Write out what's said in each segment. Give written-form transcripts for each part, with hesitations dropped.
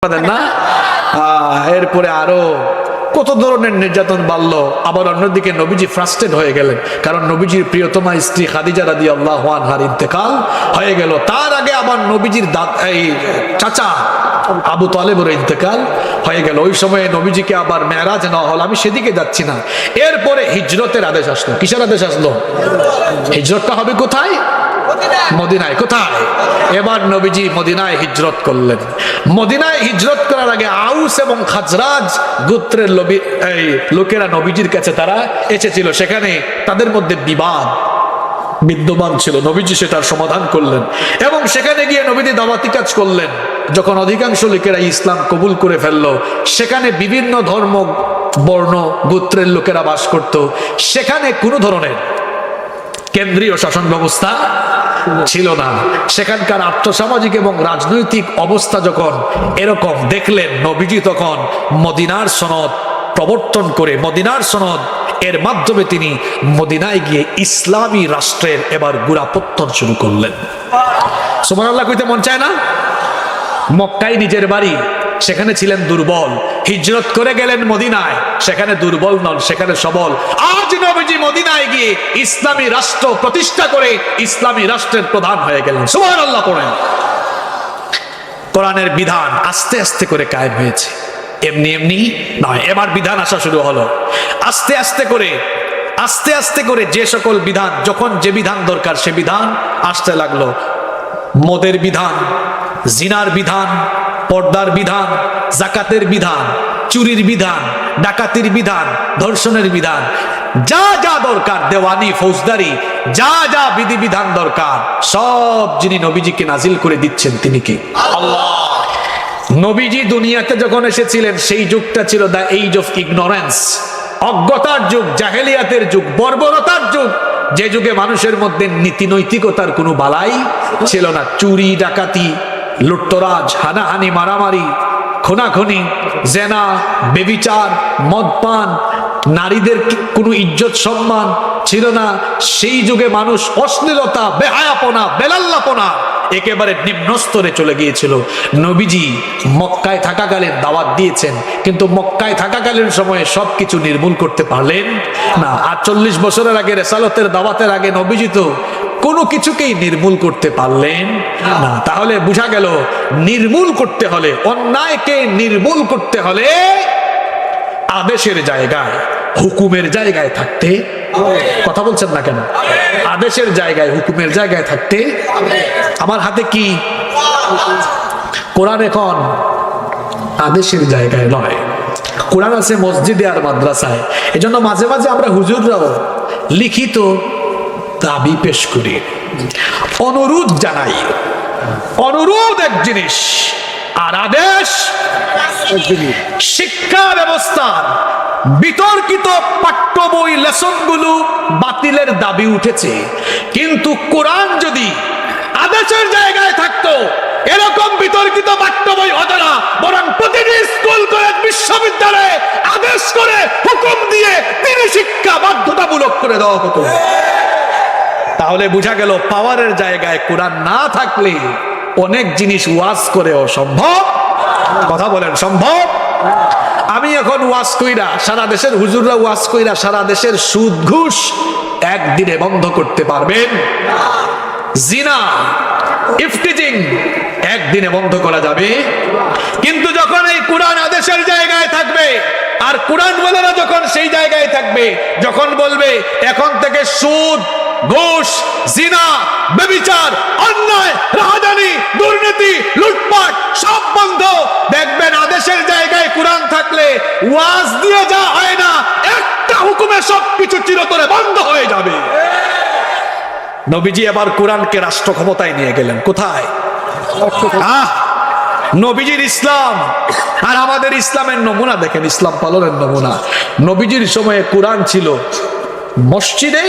না এরপরে আরো কত ধরনের নির্যাতন বাড়লো। আবার অন্যদিকে নবীজি ফ্রাস্ট্রেট হয়ে গেলেন, কারণ নবীজির প্রিয়তমা স্ত্রী খাদিজা রাদিয়াল্লাহু আনহার ইন্তেকাল হয়ে গেল। তার আগে আবার নবীজির এই চাচা আবু তালেবের ইন্তেকাল হয়ে গেল। ওই সময়ে নবীজিকে আবার মেরাজ নেওয়া হলো, আমি সেদিকে যাচ্ছি না। এরপরে হিজরতের আদেশ আসলো। কিসের আদেশ আসলো? হিজরতটা হবে কোথায়? মদিনায়। কোথায়? এবার নবীজি মদিনায় হিজরত করলেন। মদিনায় হিজরত করার আগে আউস এবং খাজরাজ গোত্রের লোকেরা নবীজির কাছে তারা এসেছিল। সেখানে তাদের মধ্যে বিবাদ বিদ্যমান ছিল। নবীজি সেটার সমাধান করলেন এবং সেখানে গিয়ে নবীজি দাওয়াতি কাজ করলেন। যখন অধিকাংশ লোকেরা ইসলাম কবুল করে ফেললো, সেখানে বিভিন্ন ধর্ম বর্ণ গোত্রের লোকেরা বাস করত। সেখানে কোনো ধরনের কেন্দ্রীয় শাসন ব্যবস্থা ছিল না। সেখানকার আর্থসামাজিক এবং রাজনৈতিক অবস্থা যখন এরকম দেখলেন, নবীজি তখন মদিনার সনদ প্রবর্তন করে, মদিনার সনদ এর মাধ্যমে তিনি মদিনায় গিয়ে ইসলামী রাষ্ট্রের এবার গোড়াপত্তন শুরু করলেন। সুবহানাল্লাহ কইতে মন চায় না? মক্কায় নিজের বাড়ি, সেখানে ছিলেন দুর্বল, হিজরত করে গেলেন মদিনায়, সেখানে দুর্বল নন, সেখানে সবল। আজ নবীজি মদিনায় গিয়ে ইসলামী রাষ্ট্র প্রতিষ্ঠা করে ইসলামী রাষ্ট্রের প্রধান হয়ে গেলেন। সুবহানাল্লাহ পড়েন। কোরআনের বিধান আস্তে আস্তে করে কায়েম হয়েছে, এমনি এমনি নয়। এবার বিধান আসা শুরু হলো আস্তে আস্তে করে, আস্তে আস্তে করে। যে সকল বিধান, যখন যে বিধান দরকার সে বিধান আসতে লাগলো। মদের বিধান, জিনার বিধান, পর্দার বিধান, জাকাতের বিধান, চুরির বিধান, ডাকাতির বিধান, ধর্ষণের বিধান, যা যা দরকার, দেওয়ানি ফৌজদারি, যা যা বিধিবিধান দরকার সব যিনি নবীজিকে নাজিল করে দিচ্ছেন তিনি কে? আল্লাহ। নবীজি দুনিয়াতে যখন এসেছিলেন সেই যুগটা ছিল দ্য এজ অফ ইগনোরেন্স, অজ্ঞতার যুগ, জাহেলিয়াতের যুগ, বর্বরতার যুগ, যে যুগে মানুষের মধ্যে নীতি নৈতিকতার কোনো বালাই ছিল না। চুরি ডাকাতি, লুটতরাজ, হানাহানি, মারামারি, খুনাখুনি, জেনা, বেবিচার, মদপান, নারীদের কোনো ইজ্জত সম্মান ছিল না। সেই যুগে মানুষ অশ্লীলতা, বেহায়াপনা, বেলাল্লাপনা একেবারে নিম্ন স্তরে চলে গিয়েছিল। নবীজি মক্কায় থাকাকালীন দাওয়াত দিয়েছেন, কিন্তু মক্কায় থাকাকালীন সময়ে সবকিছু নির্মূল করতে পারলেন না। আর 40 বছরের আগে, রেসালতের দাওয়াতের আগে নবীজি তো কোনো কিছুকেই নির্মূল করতে পারলেন না। তাহলে বোঝা গেল, নির্মূল করতে হলে, অন্যায়কে নির্মূল করতে হলে আদেশের জায়গায়, হুকুমের জায়গায় থাকতে, কথা বলছেন না কেন? আদেশের জায়গায়, হুকুমের জায়গায় থাকতে। আমার হাতে কি? কোরআন এখন আদেশের জায়গায় নয়, কোরআন আছে মসজিদে আর মাদ্রাসায়। এজন্য মাঝে মাঝে আমরা হুজুররাও লিখিত দাবি পেশ করি, অনুরোধ জানাই। অনুরোধ এক জিনিস আর আদেশ এক জিনিস। শিক্ষা ব্যবস্থার বিতর্কিত পাঠ্য বই লেসনগুলো বাতিলের দাবি উঠেছে, কিন্তু কোরআন যদি আদেশের জায়গায় থাকতো, এরকম বিতর্কিত পাঠ্য বই হতো না, বরং প্রতিটি স্কুল, কলেজ, বিশ্ববিদ্যালয়ে আদেশ করে, হুকুম দিয়ে তিনি শিক্ষা বাধ্যতামূলক করে দেওয়া হতো। তাহলে বোঝা গেল, পাওয়ারের জায়গায় কোরআন না থাকলে অনেক জিনিস ওয়াজ করে অসম্ভব। কথা বলেন, সম্ভব? আমি এখন ওয়াজ কইরা, সারা দেশের হুজুররা ওয়াজ কইরা সারা দেশের সুদ ঘুষ একদিনে বন্ধ করতে পারবেন? জিনা, ইফতিজিং একদিনে বন্ধ করা যাবে? কিন্তু যখন এই কোরআন আদেশের জায়গায় থাকবে, আর কোরআন বলে না যখন সেই জায়গায় থাকবে, যখন বলবে এখন থেকে সুদ, ঘুষ, জিনা, ব্যভিচার, অন্যায়, রাহাজানি, দুর্নীতি, লুটপাট সব বন্ধ, দেখবেন আদেশের জায়গায় কোরআন থাকলে ওয়াজ দিয়ে যা হয় না, একটা হুকুমে সবকিছু চিরতরে বন্ধ হয়ে যাবে। নবীজি এবার কোরআনকে রাষ্ট্র ক্ষমতায় নিয়ে গেলেন। কোথায়? নবীজির ইসলাম আর আমাদের ইসলামের নমুনা দেখেন, ইসলাম পালনের নমুনা। নবীজির সময়ে কোরআন ছিল মসজিদে,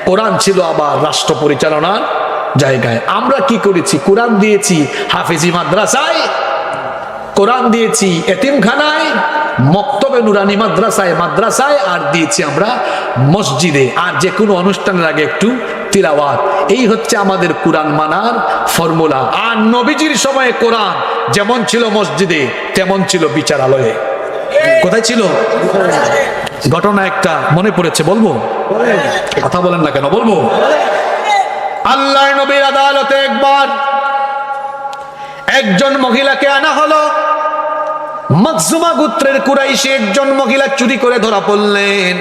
কোরআন ছিল আবার রাষ্ট্র পরিচালনার জায়গায়। আমরা কি করেছি? কোরআন দিয়েছি হাফেজি মাদ্রাসায়, কোরআন দিয়েছি এতিমখানায়, মক্তবে নুরানি মাদ্রাসায়, আর দিয়েছি আমরা মসজিদে। আর যে কোনো অনুষ্ঠানের আগে একটু তিলাওয়াত। এই হচ্ছে আমাদের কোরআন মানার ফর্মুলা। আর নবীজির সময়ে কোরআন যেমন ছিল মসজিদে তেমন ছিল বিচারালয়ে। কোথায় ছিল? ঘটনা একটা মনে পড়েছে, বলবো? কথা বলেন না কেন, বলবো? আল্লাহর নবীর আদালতে একবার একজন মহিলাকে আনা হলো। মখজুমা গোত্রের কুরাইশি একজন মহিলা চুরি করে ধরা পড়লেন।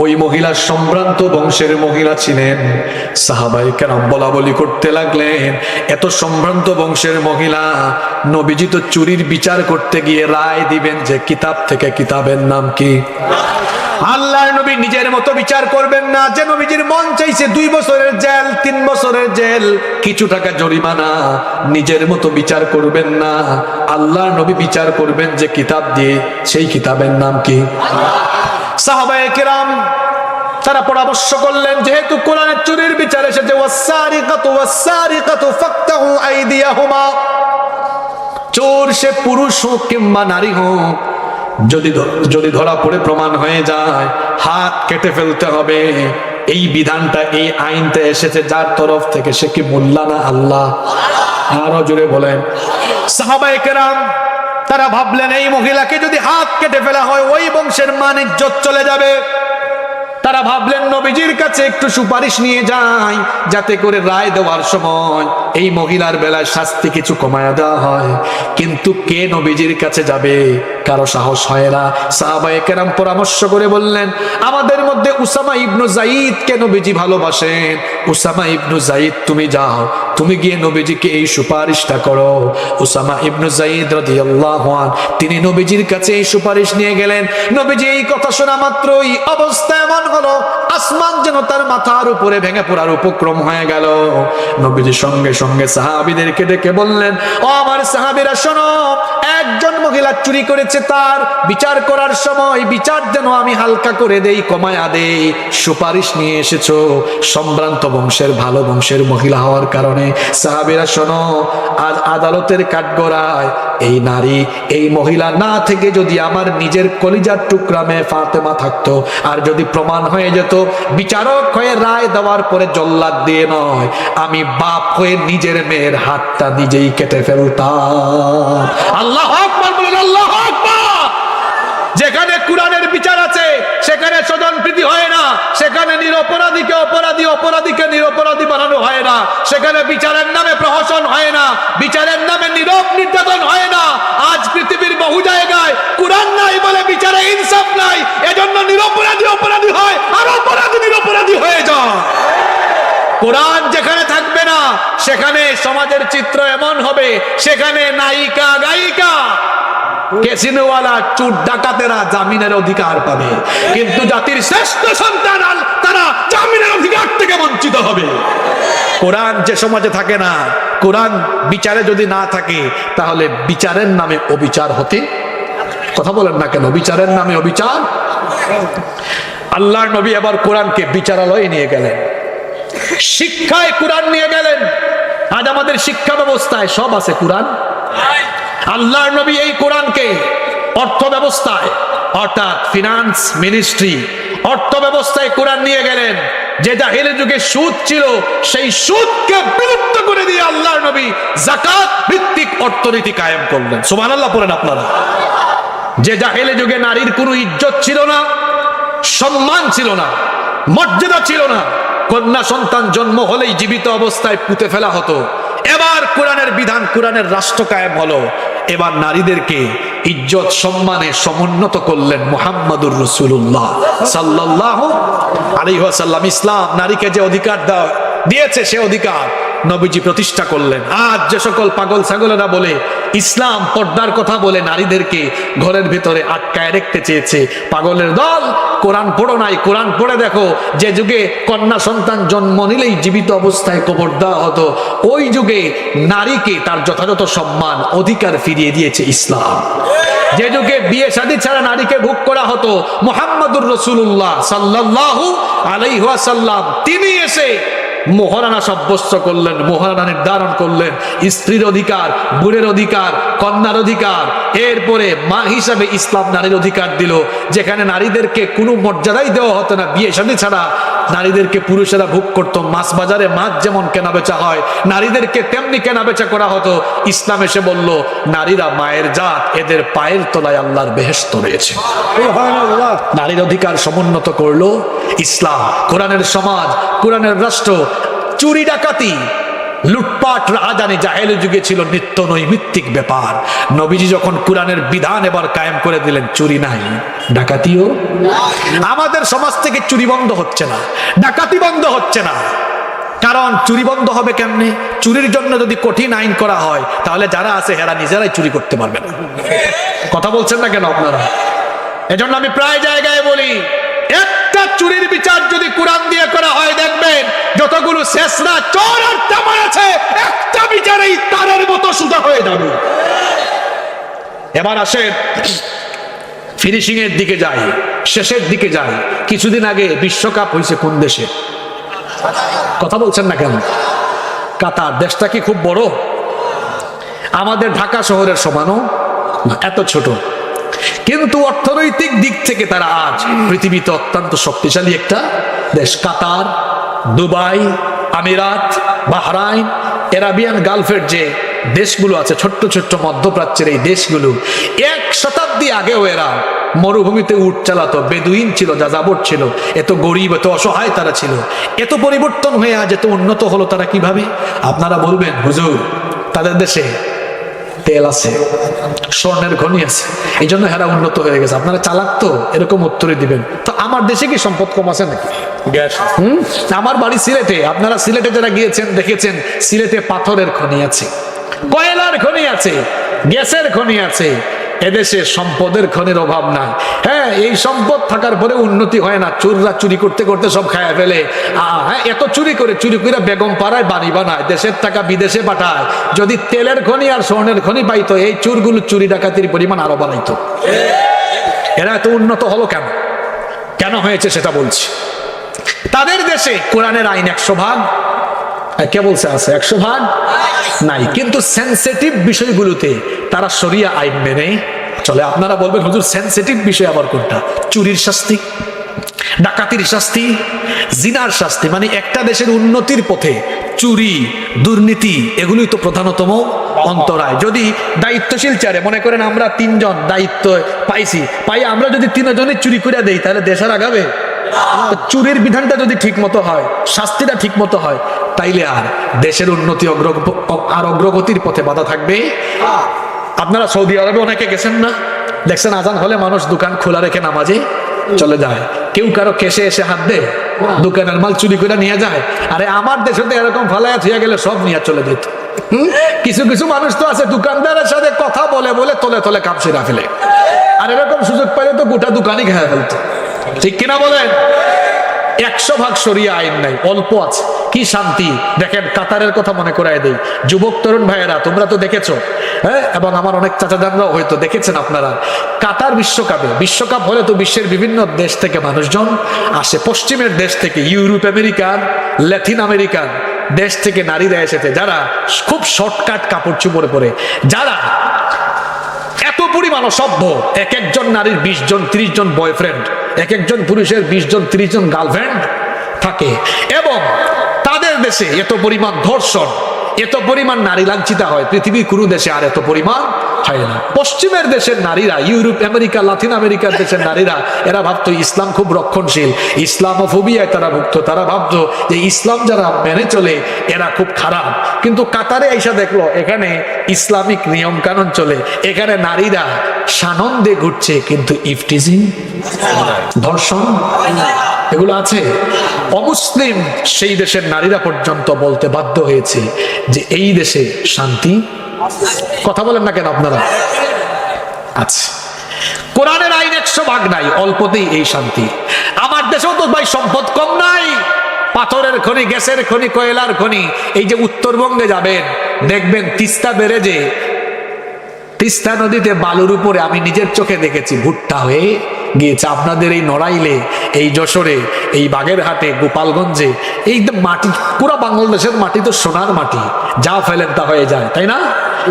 ওই মহিলা সম্ভ্রান্ত বংশের মহিলা ছিলেন। সাহাবায়ে কেরাম বলা বলি করতে লাগলেন, এত সম্ভ্রান্ত বংশের মহিলা, নবীজি তো চুরির বিচার করতে গিয়ে রায় দিবেন যে কিতাব থেকে কিতাবের নাম কি? আল্লাহর নবী নিজের মতো বিচার করবেন না যে নবীজির মন চাইছে 2 বছরের জেল, 3 বছরের জেল, কিছু টাকা জরিমানা। নিজের মতো বিচার করবেন না। আল্লাহর নবী বিচার করবেন যে কিতাব দিয়ে, সেই কিতাবের নাম কি? সাহাবায়ে কেরাম তারা পরামর্শ করলেন, যেহেতু কোরআনের চুরির বিচার এসেছে, ওয়াসসারিকাতু ওয়াসসারিকাতু ফাকতাহু আইদিয়াহুমা, চোর সে পুরুষ হোক কিংবা নারী হোক, যদি ধরা পড়ে প্রমাণ হয়ে যায় হাত কেটে ফেলতে হবে। এই বিধানটা, এই আইনটা এসেছে যার তরফ থেকে? সে কি মোল্লা না আল্লাহ? আরো জোরে বলেন। সাহাবায়ে কেরাম তারা ভাবলেন, এই মহিলাকে যদি হাত কেটে ফেলা হয় ওই বংশের মান ইজ্জত চলে যাবে। তারা ভাবলেন নবীজির কাছে একটু সুপারিশ নিয়ে যায়, যাতে করে রায় দেওয়ার সময় এই মহিলার বেলায় শাস্তি কিছু কমায়া দেওয়া হয়। কিন্তু কে নবীজির কাছে যাবে? কারো সাহস হয় না। সাহাবায়ে কেরাম পরামর্শ করে বললেন, আমাদের মধ্যে উসামা ইবনু যায়েদকে নবীজি ভালোবাসেন। উসামা ইবনু যায়েদ, তুমি যাও, তুমি গিয়ে নবীজিকে এই সুপারিশটা করো। উসামা ইবনু যায়েদ রাদিয়াল্লাহু আনহু তিনি নবীজির কাছে এই সুপারিশ নিয়ে গেলেন। নবীজি এই কথা শোনা মাত্রই অবস্থা এমন হলো, আসমান যেন তার মাথার উপরে ভেঙে পড়ার উপক্রম হয়ে গেল। নবীজি সঙ্গে সঙ্গে সাহাবীদেরকে ডেকে বললেন, ও আমার সাহাবীরা শোনো, একজন মহিলা চুরি করেছে, তার বিচার করার সময় বিচার যেন আমি হালকা করে দেই, কমায়া দেই। সুপারিশ নিয়ে এসেছো সম্ভ্রান্ত বংশের, ভালো বংশের মহিলা হওয়ার কারণে। সাহাবীরা শোনো, আজ আদালতের কাঠগড়ায় এই নারী, এই মহিলা না থেকে যদি আমার নিজের কলিজার টুকরা মেয়ে ফাতেমা থাকতো, আর যদি প্রমাণ হয়ে যেত, বিচারক হয়ে রায় দেওয়ার পরে জল্লাদ দিয়ে নয়, আমি বাপ হয়ে নিজের মেয়ের হাতটা নিজেই কেটে ফেলতাম। আল্লাহু আকবার বলেন, আল্লাহু আকবার। যেখানে কোরআনের বিচার আছে সেখানে স্বজনপ্রীতি হয় না, সেখানে নিরপরাধীকে অপরাধী, অপরাধীকে নিরপরাধী বানানো হয় না, সেখানে বিচারের নামে প্রহসন হয় না, বিচারের নামে নীরব নির্যাতন হয় না। আজ পৃথিবীর বহু জায়গায় কোরআন নাই বলে বিচারে ইনসাফ নাই, এজন্য নিরপরাধী অপরাধী হয় আর অপরাধী নিরপরাধী হয়ে যায়। কোরআন যেখানে থাকবে না সেখানে সমাজের চিত্র এমন হবে, সেখানে নায়িকা গায়িকা ক্যাসিনোওয়ালা চোর ডাকাতেরা জামিনের অধিকার পাবে, কিন্তু জাতির শ্রেষ্ঠ সন্তান তারা জামিনের অধিকার থেকে বঞ্চিত হবে। কোরআন যে সমাজে থাকে না, কোরআন বিচারে যদি না থাকে, তাহলে বিচারের নামে অবিচার হতে, কথা বলেন না কেন, বিচারের নামে অবিচার। আল্লাহর নবী আবার কোরআনকে বিচারালয়ে নিয়ে গেলেন, শিক্ষায় কোরআন নিয়ে গেলেন। আজ আমাদের শিক্ষা ব্যবস্থায় সব আছে কোরআন। আল্লাহর নবী এই কোরআনকে অর্থ ব্যবস্থায়, অর্থাৎ ফিনান্স মিনিস্ট্রি, অর্থ ব্যবস্থায় কোরআন নিয়ে গেলেন। যে জাহেলি যুগে সুদ ছিল, সেই সুদকে বিলুপ্ত করে দিয়ে আল্লাহর নবী যাকাত ভিত্তিক অর্থনীতি কায়েম করলেন। সুবহানাল্লাহ পড়েন আপনারা। যে জাহেলি যুগে নারীর কোনো ইজ্জত ছিল না, সম্মান ছিল না, মর্যাদা ছিল না, কন্যা সন্তান জন্ম হলেই জীবিত অবস্থায় পুঁতে ফেলা হতো, এবার কোরআনের বিধান, কোরআনের রাষ্ট্র কায়েম হলো। এবার নারীদেরকে ইজ্জত সম্মানে সমুন্নত করলেন মুহাম্মাদুর রাসূলুল্লাহ সাল্লাল্লাহু আলাইহি ওয়াসাল্লাম। ইসলাম নারীকে যে অধিকার দিয়েছে, সে অধিকার নবীজি প্রতিষ্ঠা করলেন। আজ যে সকল পাগল ছাগলেরা বলে ইসলাম পর্দার কথা বলে নারীদেরকে ঘরের ভিতরে আটকায় রাখতে চেয়েছে, পাগলের দল। কোরআন পড়ো নাই, কোরআন পড়ে দেখো, যে যুগে কন্যা সন্তান জন্ম নিলেই জীবিত অবস্থায় কবর দেওয়া হতো, ওই যুগে নারীকে তার যথাযথ সম্মান অধিকার ফিরিয়ে দিয়েছে ইসলাম। যে যুগে বিয়ে শাদী ছাড়া নারীকে ভোগ করা হতো, মুহাম্মাদুর রাসূলুল্লাহ সাল্লাল্লাহু আলাইহি ওয়াসাল্লাম তিনি এসে মোহরানা সাব্যস্ত করলেন, মোহরানা নির্ধারণ করলেন, স্ত্রীর অধিকার, বোনের অধিকার, কন্যার অধিকার। এরপরে মা হিসাবে ইসলাম নারীর অধিকার দিল, যেখানে নারীদেরকে কোনো মর্যাদাই দেওয়া হতো না। বিয়ে শাদী ছাড়া নারীদেরকে পুরুষেরা ভোগ করতো। মাছ বাজারে মাছ যেমন কেনা বেচা হয়, নারীদেরকে তেমনি কেনা বেচা করা হতো। ইসলাম এসে বলল, নারীরা মায়ের জাত, এদের পায়ের তলায় আল্লাহর বেহেশত রয়েছে। নারীর অধিকার সমুন্নত করলো ইসলাম। কোরআনের সমাজ, কোরআনের রাষ্ট্র। চুরি ডাকাতি, লুটপাট রাহাজানি জাহেলি যুগে ছিল নিত্য নৈমিত্তিক ব্যাপার। নবীজি যখন কোরআনের বিধান এবার কায়েম করে দিলেন, চুরি নাই, ডাকাতিও। আমাদের সমাজ থেকে চুরি বন্ধ হচ্ছে না, ডাকাতি বন্ধ হচ্ছে না। কারণ চুরি বন্ধ হবে কেমনে? চুরির জন্য যদি কঠিন আইন করা হয়, তাহলে যারা আছে এরা নিজেরাই চুরি করতে পারবে না। কথা বলছেন না কেন আপনারা? এজন্য আমি প্রায় জায়গায় বলি, একটা চুরির বিচার যদি কোরআন দিয়ে করা হয়, দেখবেন যতগুলো শেষরা চোর আর চামার আছে, একটা বিচারেই তারের মতো সোজা হয়ে যাবে। এবার আসেন ফিনিশিং এর দিকে যাই, শেষের দিকে যাই। কিছুদিন আগে বিশ্বকাপ হয়েছে কোন দেশে? কথা বলছেন না কেন? কাতার। দেশটা কি খুব বড়? আমাদের ঢাকা শহরের সমানও না, এত ছোট। কিন্তু অর্থনৈতিক দিক থেকে তারা আজ পৃথিবীতে অত্যন্ত শক্তিশালী একটা দেশ। কাতার, দুবাই, আমিরাত, বাহরাইন, এরাবিয়ান গালফের যে দেশগুলো আছে, ছোট্ট ছোট্ট মধ্যপ্রাচ্যের এই দেশগুলো, 1 শতাব্দী আগেও এরা মরুভূমিতে উট চালাতো, বেদুইন ছিল, যাযাবর ছিল, এত গরিব, এত অসহায় তারা ছিল। এত পরিবর্তন হয়ে আজ এত উন্নত হলো তারা কিভাবে? আপনারা বলবেন, হুজুর তাদের দেশে তেল আছে, স্বর্ণের খনি আছে, এই জন্য হেরা উন্নত হয়ে গেছে। আপনারা চালাক তো, এরকম উত্তরে দিবেন। তো আমার দেশে কি সম্পদ কম আছে নাকি? আমার বাড়ি সিলেটে। আপনারা সিলেটে যারা গিয়েছেন দেখেছেন, সিলেটে পাথরের খনি আছে, কয়লার খনি আছে, গ্যাসের খনি আছে। এদেশে সম্পদের খনির অভাব নাই। হ্যাঁ, এই সম্পদ থাকার পরে উন্নতি হয় না। চোররা চুরি করতে করতে সব খায় ফেলে। হ্যাঁ, এত চুরি করে বেগম পাড়ায় বাড়ি বানায়, দেশের টাকা বিদেশে পাঠায়। যদি তেলের খনি আর স্বর্ণের খনি পাইতো, এই চোরগুলো চুরি ডাকাতির পরিমাণ আরো বাড়াইতো। এরা এত উন্নত হলো কেন? কেন হয়েছে সেটা বলছি। তাদের দেশে কোরআনের আইন 100 ভাগ, কে বলছে আছে 100 ভাগ নাই, কিন্তু সেনসিটিভ বিষয়গুলোতে তারা শরিয়া আইন মেনে চলে। আপনারা বলবেন, হুজুর সেনসিটিভ বিষয় আবার কোনটা? চুরির শাস্তি, ডাকাতির শাস্তি, জিনার শাস্তি। মানে একটা দেশের উন্নতির পথে চুরি, দুর্নীতি, এগুলোই তো প্রধানতম অন্তরায়। যদি দায়িত্বশীল চারে, মনে করেন আমরা 3 জন দায়িত্ব পাই, আমরা যদি 3 জনই চুরি করে দেই, তাহলে দেশ আর আগাবে? চুরির বিধানটা যদি ঠিক মতো হয়, শাস্তিটা ঠিক মতো হয়, তাইলে আর দেশের উন্নতি আর অগ্রগতির পথে বাধা থাকবে। আপনারা সৌদি আরবে অনেকে গেছেন না? দেখছেন আজান হলে মানুষ দোকান খোলা রেখে নামাজে চলে যায়। কেউ কারো কেসে এসে হাত দেয়, দোকানের মাল চুরি করে নিয়ে যায়। আরে আমার দেশে তো এরকম ফালায়া থুয়া গেলে সব নিয়ে চলে যেত। কিছু কিছু মানুষ তো আছে দোকানদারের সাথে কথা বলে বলে তলে তলে কাপড় ফেলে, আর এরকম সুযোগ পাইলে তো গোটা দোকানই খেয়ে ফেলতো। ঠিক কিনা বলেন? 100 ভাগ শরিয়া আইন নাই, অল্প আছে। কি শান্তি! দেখেন কাতারের কথা মনে করায় দেই। যুবক তরুণ ভাইয়েরা, তোমরা তো দেখেছো, হ্যাঁ, এবং আমার অনেক চাচাদাররাও হয়তো দেখেছেন। আপনারা কাতার বিশ্বকাপ হলে তো বিশ্বের বিভিন্ন দেশ থেকে মানুষজন আসে। পশ্চিমের দেশ থেকে, ইউরোপ, আমেরিকান, ল্যাটিন আমেরিকান দেশ থেকে নারীরা এসেছে, যারা খুব শর্টকাট কাপড় চোপড় পরে, যারা এত পরিমাণ অসভ্য। এক একজন নারীর 20 জন 30 জন বয়ফ্রেন্ড, এক একজন পুরুষের 20 জন 30 জন গার্লফ্রেন্ড থাকে। এবং তাদের দেশে এত পরিমাণ ধর্ষণ, এত পরিমাণ নারী লাঞ্ছিতা হয়, পৃথিবীর কোনো দেশে আর এত পরিমাণ হয় না। পশ্চিমের দেশের নারীরা, ইউরোপ, আমেরিকা, লাতিন আমেরিকার দেশের নারীরা, এরা ভাবতো ইসলাম খুব রক্ষণশীল, ইসলামোফোবিয়ায় তারা ভুগতো। তারা ভাবতো যে ইসলাম যারা মেনে চলে এরা খুব খারাপ। কিন্তু কাতারে আইসা দেখলো এখানে ইসলামিক নিয়ম কানুন চলে, এখানে নারীরা সানন্দে ঘুরছে, কিন্তু ইফটিজিং, ধর্ষণ, এগুলো আছে। অমুসলিম সেই দেশের নারীরা পর্যন্ত বলতে বাধ্য হয়েছে যে এই দেশে শান্তি। কথা বলেন না কেন আপনারা? আচ্ছা, কোরআনের আইন 100 ভাগ নাই, অল্পতেই এই শান্তি। আমার দেশেও তো ভাই সম্পদ কম নাই, পাথরের খনি, গ্যাসের খনি, কয়লার খনি। এই যে উত্তরবঙ্গে যাবেন, দেখবেন তিস্তা ব্যারেজে, তিস্তা নদীতে বালুর উপরে আমি নিজের চোখে দেখেছি ভুট্টা হয়ে গিয়েছে। আপনাদের এই নড়াইলে, এই যশোরে, এই বাগেরহাটে, গোপালগঞ্জে, এই মাটি, পুরো বাংলাদেশের মাটি তো সোনার মাটি, যা ফেলেন তা হয়ে যায়, তাই না?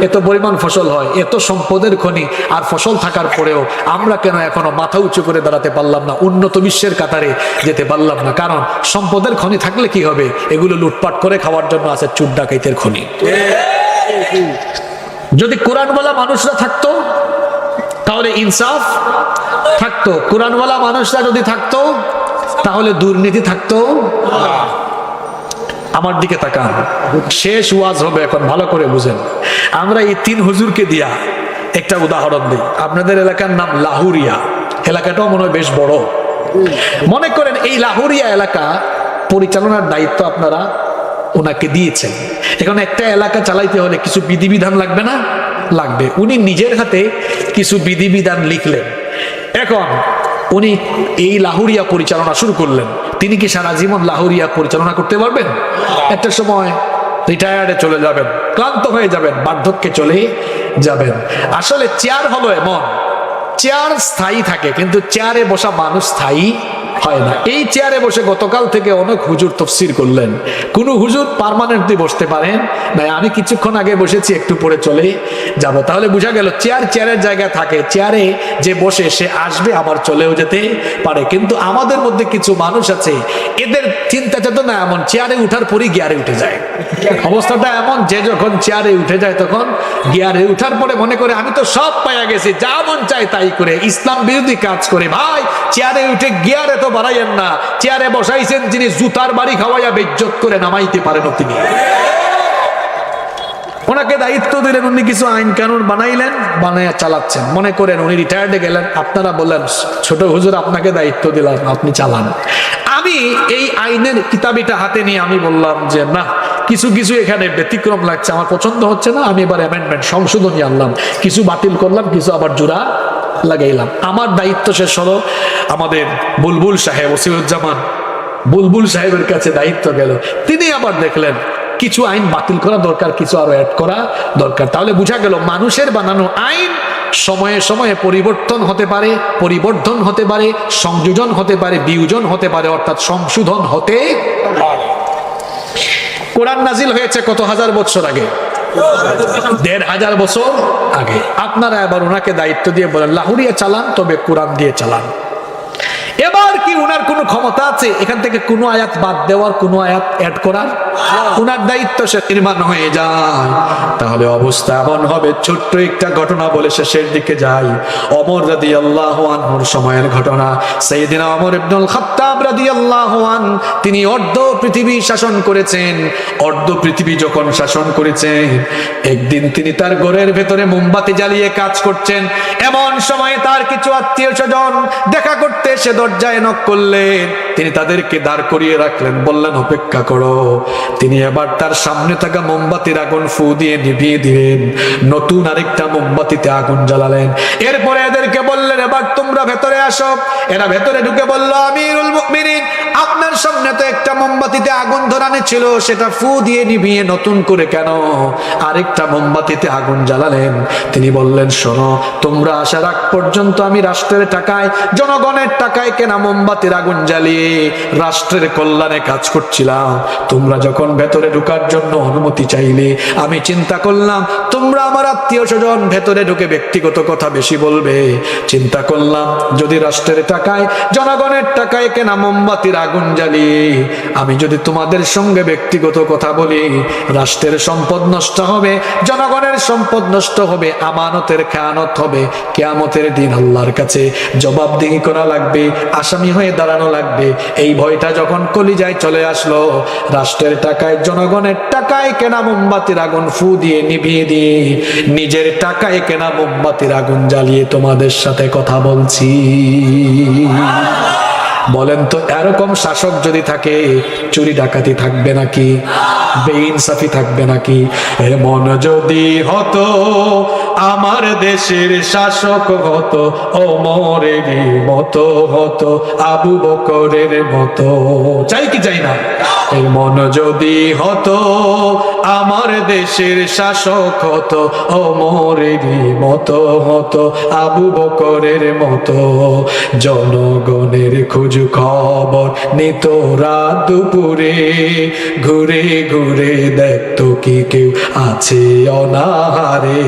এত পরিমাণ ফসল হয়, এত সম্পদের খনি, আর ফসল থাকার পরেও আমরা কেন এখনো মাথা উঁচু করে দাঁড়াতে পারলাম না, উন্নত বিশ্বের কাতারে যেতে পারলাম না? কারণ সম্পদের খনি থাকলে কি হবে? এগুলো লুটপাট করে খাওয়ার জন্য আছে চুর ডাকাইতের খনি। যদি কোরআনওয়ালা মানুষরা থাকতো তাহলে ইনসাফ থাকতো, কোরআনওয়ালা মানুষরা যদি থাকতো তাহলে দুর্নীতি থাকতো। আমার দিকে তাকান, শেষ ওয়াজ হবে এখন, ভালো করে বুঝেন। আমরা এই 3 হুজুরকে দিয়া একটা উদাহরণ দিই। আপনাদের এলাকার নাম লাহুরিয়া, এলাকাটাও মনে হয় বেশ বড়। মনে করেন এই লাহুরিয়া এলাকা পরিচালনার দায়িত্ব আপনারা ওনাকে দিয়েছেন। এখন একটা এলাকা চালাইতে হলে কিছু বিধিবিধান লাগবে না? লাগবে। উনি নিজের হাতে কিছু বিধিবিধান লিখলেন। এখন উনি এই লাহুরিয়া পরিচালনা শুরু করলেন। তিনি কি সারা জীবন লাহুরিয়া পরিচালনা করতে পারবেন? একটা সময় রিটায়ার্ডে চলে যাবেন, ক্লান্ত হয়ে যাবেন, বার্ধক্যে চলে যাবেন। আসলে চেয়ার হলো এমন, চেয়ার স্থায়ী থাকে কিন্তু চেয়ারে বসা মানুষ স্থায়ী হয় না। এই চেয়ারে বসে গতকাল থেকে অনেক হুজুর তাফসীর করলেন। কোন হুজুর পার্মানেন্টলি বসতে পারেন না, আমি কিছুক্ষণ আগে বসেছি, একটু পরে চলে যাব। তাহলে বোঝা গেল চেয়ারের জায়গা থাকে, চেয়ারে যে বসে সে আসবে আবার চলেও যেতে পারে। কিন্তু আমাদের মধ্যে কিছু মানুষ আছে, এদের চিন্তা চেতনা এমন, চেয়ারে উঠার পরই গিয়ারে উঠে যায়। অবস্থাটা এমন যে যখন চেয়ারে উঠে যায় তখন গিয়ারে উঠার পরে মনে করে আমি তো সব পাইয়া গেছি, যা মন চায় তাই করে, ইসলাম বিরোধী কাজ করে। ভাই, চেয়ারে উঠে গিয়ারে তো বাড়াইয়েন না। চেয়ারে বসাইছেন যিনি, জুতার বাড়ি খাওয়াইয়া বেজ্জত করে নামাইতে পারেন তিনি। ওনাকে দায়িত্ব দিলেন, উনি কিছু আইন কানুন বানাইলেন, বানাইয়া চালাচ্ছেন। মনে করেন উনি রিটায়ার্ডে গেলেন, আপনারা বললেন ছোট হুজুর আপনাকে দায়িত্ব দিলাম, আপনি চালান। আমি এই আইনের কিতাবিটা হাতে নিয়ে আমি বললাম যে না, কিছু কিছু এখানে ব্যতিক্রম লাগছে, আমার পছন্দ হচ্ছে না, আমি এবার অ্যামেন্ডমেন্ট সংশোধনী আনলাম, কিছু বাতিল করলাম, কিছু আবার জোড়া লাগাইলাম। আমার দায়িত্ব শেষ হলো, আমাদের বুলবুল সাহেব, ওসিউজ্জামান বুলবুল সাহেবের কাছে দায়িত্ব গেল। তিনি আবার দেখলেন কিছু আইন বাতিল করা দরকার, কিছু আরো অ্যাড করা দরকার। তাহলে বোঝা গেল মানুষের বানানো আইন সময়ে সময়ে পরিবর্তন হতে পারে, পরিবর্ধন হতে পারে, সংযোজন হতে পারে, বিয়োজন হতে পারে, অর্থাৎ সংশোধন হতে পারে। কোরআন নাজিল হয়েছে কত হাজার বছর আগে? ১৫০০ বছর আগে। আপনারা এবার ওনাকে দায়িত্ব দিয়ে বলেন লাহুরিয়া চালান, তবে কোরআন দিয়ে চালান। এবার কি উনার কোনো ক্ষমতা আছে এখান থেকে কোনো আয়াত বাদ দেওয়ার, কোনো আয়াত অ্যাড করার? উনার দায়িত্ব সে নির্মাণ হয়ে যায়। তাহলে অবস্থা এমন হবে, ছোট্ট একটা ঘটনা বলে শেষের দিকে যাই। ওমর রাদিয়াল্লাহু আনহুর সময়ের ঘটনা। সাইয়েদিনা ওমর ইবনুল খাত্তাব রাদিয়াল্লাহু আন, তিনি অর্ধ পৃথিবী শাসন করেছেন। অর্ধ পৃথিবী যখন শাসন করেছেন, একদিন তিনি তার ঘরের ভেতরে মোমবাতি জ্বালিয়ে কাজ করছেন। এমন সময় তার কিছু আত্মীয় স্বজন দেখা করতে এসে দরজায় নক করলেন। তিনি তাদেরকে দাঁড় করিয়ে রাখলেন, বললেন অপেক্ষা করো। তিনি এবার তার সামনে থাকা মোমবাতির আগুন ফু দিয়ে নিভিয়ে দিলেন, নতুন আরেকটা মোমবাতিতে আগুন জ্বালালেন। এরপরে এদেরকে বললেন এবার তোমরা ভেতরে আসো। এরা ভেতরে ঢুকে বলল আমিরুল মুমিনিন, আপনার সামনে তো একটা মোমবাতিতে আগুন ধরানো ছিল, সেটা ফু দিয়ে নিভিয়ে নতুন করে কেন আরেকটা মোমবাতিতে আগুন জ্বালালেন? তিনি বললেন শোনো, তোমরা আসার আগ পর্যন্ত আমি রাষ্ট্রের টাকায়, জনগণের টাকায় কেনা মোমবাতির আগুন জ্বালিয়ে রাষ্ট্রের কল্যাণে কাজ করছিলাম। তোমরা যখন ভেতরে ঢোকার জন্য অনুমতি চাইলে, আমি চিন্তা করলাম তোমরা আমার আত্মীয় স্বজন, ভেতরে ঢুকে ব্যক্তিগত কথা বেশি বলবে। চিন্তা করলাম যদি রাষ্ট্রের টাকায়, জনগণের টাকায় কেনা মোমবাতির আগুন জ্বালিয়ে আমি যদি তোমাদের সঙ্গে ব্যক্তিগত কথা বলি, রাষ্ট্রের সম্পদ নষ্ট হবে, জনগণের সম্পদ নষ্ট হবে, আমানতের খেয়ানত হবে। কিয়ামতের দিন আল্লাহর কাছে জবাবদিহি করা লাগবে, আসামি হয়ে দাঁড়ানো লাগবে। এই ভয়টা যখন কলিজায় চলে আসলো, রাষ্ট্রের টাকায়, জনগণের টাকায় কেনা মোমবাতির আগুন ফু দিয়ে নিভিয়ে দিয়ে নিজের টাকায় কেনা মোমবাতির আগুন জ্বালিয়ে তোমাদের সাথে কথা বলছি। বলেন তো এরকম শাসক যদি থাকে চুরি ডাকাতি থাকবে নাকি, বেইনসাফি থাকবে নাকি? এমন যদি হতো আমার দেশের শাসক হতো ওমরেরই মতো হতো, আবু বকরের মতো। চাই কি চাই না? এমন যদি হতো আমার দেশের শাসক হতো ওমরেরই মতো হতো, আবু বকরের মতো। জনগণের খোঁজ খবর নিত রাত দুপুরে, ঘুরে ঘুরে দেখতো কি কেউ আছে অনাহারে।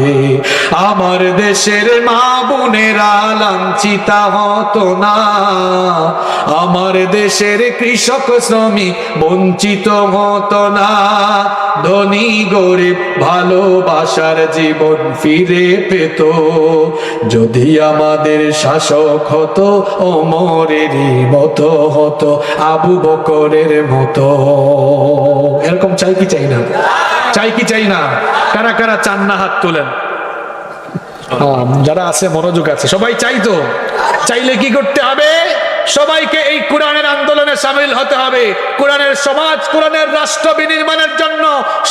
আমার দেশের মা বোনেরা লাঞ্ছিতা হতো না, আমার দেশের কৃষক শ্রমিক বঞ্চিত হতো না। ধনী গরিব ভালোবাসার জীবন ফিরে পেত, যদি আমাদের শাসক হতো ওমরেরই মতো হতো, আবু বকরের মতো। এরকম চাই কি চাই না? চাই কি চাই না? কারা কারা চান না হাত তোলেন। যারা আছে মনোযোগ আছে, সবাই চাই তো? চাইলে কি করতে হবে? সবাইকে এই কোরআনের আন্দোলনে সামিল হতে হবে। কোরআনের সমাজ, কোরআনের রাষ্ট্র বিনির্মাণের জন্য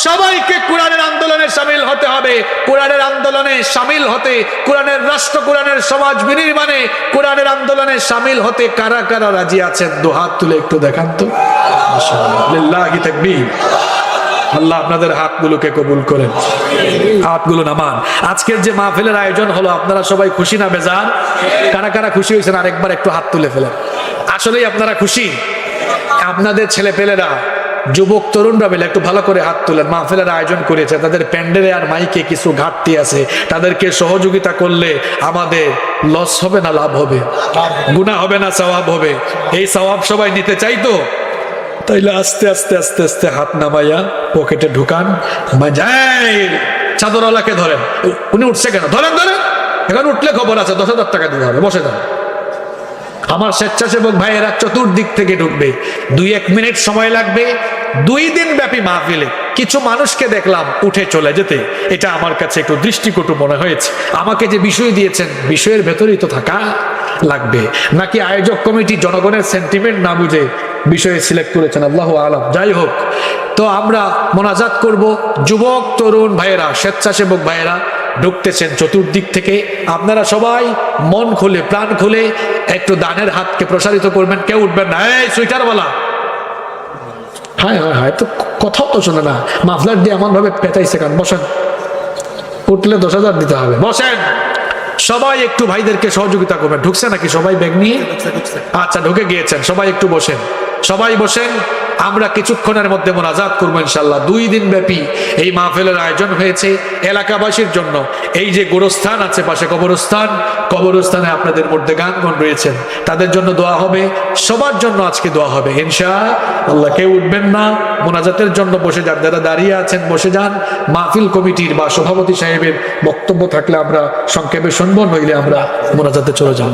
সবাইকে কোরআনের আন্দোলনে সামিল হতে হবে। কোরআনের আন্দোলনে সামিল হতে, কোরআনের রাষ্ট্র, কোরআনের সমাজ বিনির্মাণে, কোরআনের আন্দোলনে সামিল হতে কারা কারা রাজি আছেন? দুহাত তুলে একটু দেখান তো। লিল্লাহি তাকবীর। আল্লাহ আপনাদের হাতগুলোকে কবুল করেন, হাতগুলো নামান। আজকের যে মাহফিলের আয়োজন হলো, আপনারা সবাই খুশি না বেজার? কারা কারা খুশি হয়েছেন আরেকবার একটু হাত তুলে ফেলেন। আসলেই আপনারা খুশি? আপনাদের ছেলে পেলেরা, যুবক তরুণরা মিলে একটু ভালো করে হাত তুলেন। মাহফিলের আয়োজন করেছে, তাদের প্যান্ডেলে আর মাইকে কিছু ঘাটতি আছে, তাদেরকে সহযোগিতা করলে আমাদের লস হবে না লাভ হবে? গুনাহ হবে না সওয়াব হবে? এই সওয়াব সবাই নিতে চাই তো? তাইলে আস্তে আস্তে আস্তে আস্তে হাত নামাইয়া পকেটে ঢুকান। চাদরওয়ালাকে ধরেন। উনি উঠছে কেন? ধরেন ধরেন, এখন উঠলে খবর আছে, 10,000 টাকা দিতে হবে। বসে যান। আমার স্বেচ্ছাসেবক ভাইয়েরা চতুর্দিক থেকে ঢুকবে। 2-1 মিনিট সময় লাগবে। 2 দিন ব্যাপী মাহফিলে কিছু মানুষকে দেখলাম উঠে চলে যেতে। এটা আমার কাছে একটু দৃষ্টিকটু মনে হয়েছে। আমাকে যে বিষয় দিয়েছেন, বিষয়ের ভেতরেই তো থাকা লাগবে, নাকি আয়োজক কমিটি জনগণের সেন্টিমেন্ট না বুঝে বিষয়ে সিলেক্ট করেছেন? আল্লাহু আলাম। যাই হোক, তো আমরা মোনাজাত করব। যুবক তরুণ ভাইয়েরা, স্বেচ্ছাসেবক ভাইয়েরা ঢুকতেছেন চতুর্দিক থেকে। আপনারা সবাই মন খুলে, প্রাণ খুলে একটু দানের হাতকে প্রসারিত করবেন। কেউ উঠবেন না। এই সুইটারওয়ালা, হায় হায় হায়, তো কথাও তো শোনে না। মাফলার দিয়ে এমন ভাবে পেটাইছে কান। বসেন, উঠলে 10,000 দিতে হবে। বসেন। সবাই একটু ভাইদেরকে সহযোগিতা করবেন। ঢুকছে নাকি সবাই ব্যাগ নিয়ে? আচ্ছা, ঢুকে গিয়েছেন। সবাই একটু বসেন, সবাই বসেন। আমরা কিছুক্ষণের মধ্যে মোনাজাত করবো ইনশাল্লাহ। 2 দিন ব্যাপী এই মাহফিলের আয়োজন হয়েছে এলাকাবাসীর জন্য। এই যে গোরস্থান আছে পাশে, কবরস্থান, কবরস্থানে আপনাদের মধ্যে গানগণ রয়েছেন, তাদের জন্য দোয়া হবে। সবার জন্য আজকে দোয়া হবে ইনশাআল্লাহ। কেউ উঠবেন না, মোনাজাতের জন্য বসে যান। যারা দাঁড়িয়ে আছেন বসে যান। মাহফিল কমিটির বা সভাপতি সাহেবের বক্তব্য থাকলে আমরা সংক্ষেপে শুনবো, নইলে আমরা মোনাজাতে চলে যাব।